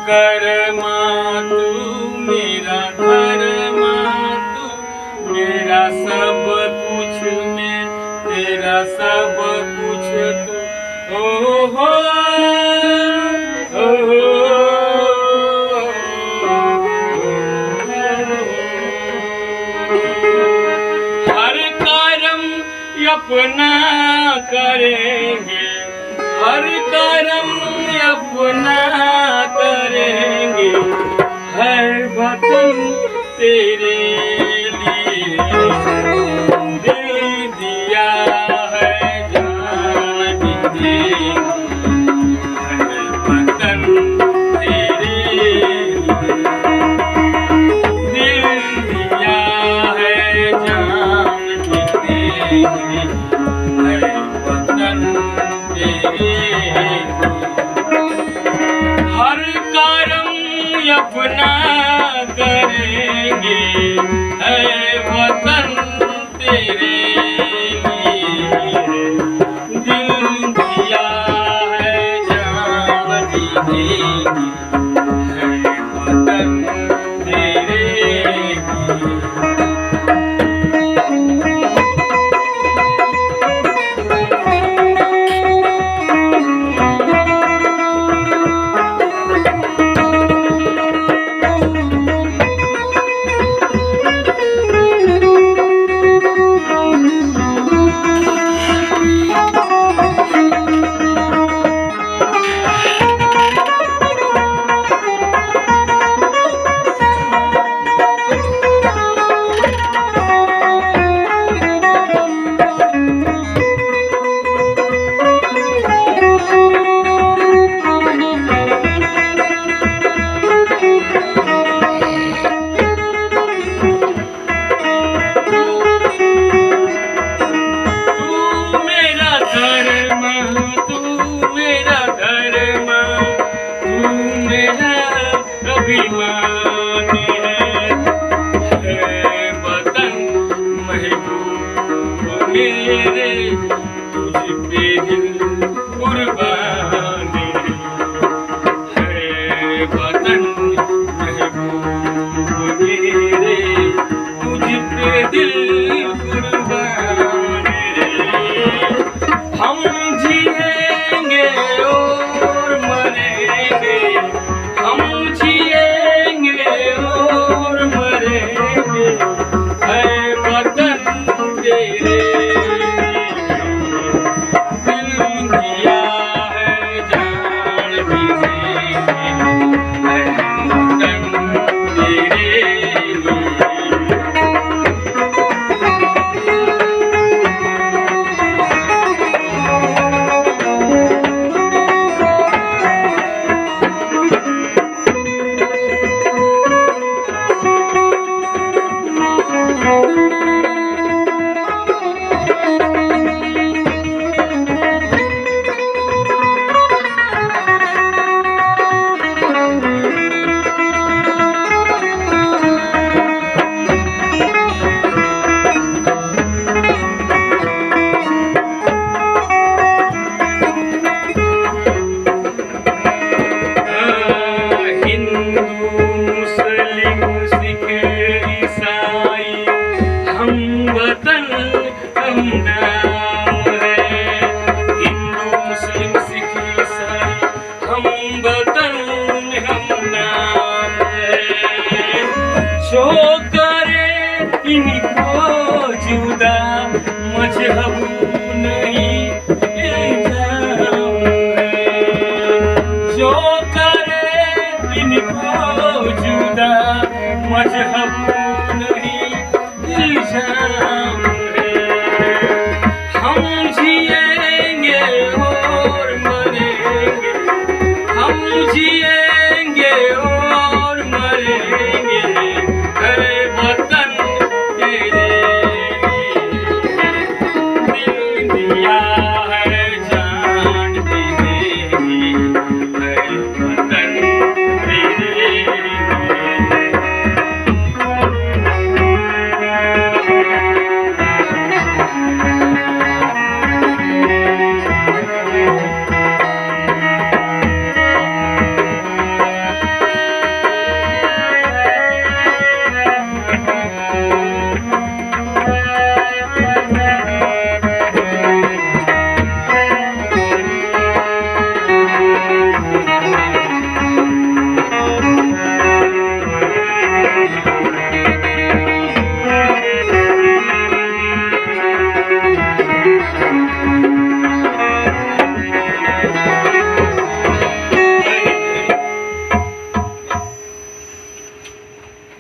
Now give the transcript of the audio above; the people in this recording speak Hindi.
कर्मा तू मेरा धर्मा तू मेरा सब कुछ में तेरा सब कुछ तू ओ हो हर कर्म अपना करेंगे हर कर्म अपना करेंगे हर वतन तेरे लिए दे दिया है जान भी देंगे हर वतन तेरे लिए दे दिया है जान भी देंगे हर वतन तेरे हर कर्म अपना करेंगे है वतन तेरे लिए दिल दिया है जान भी देंगे है वतन तेरे लिए अभिमान है वतन महबूब मेरे तुझ पे दिल कुर्बान है वतन महबूब मेरे तुझ पे दिल कुर्बान हम जिएंगे और मरेंगे हम जिएंगे और मरेंगे है वतन तेरे दिल दिया है जान भी देंगे है वतन तेरे लिए जो करे इनको जुदा मजहब नहीं इल्जाम है जो करे इनको जुदा मजहब नहीं इल्जाम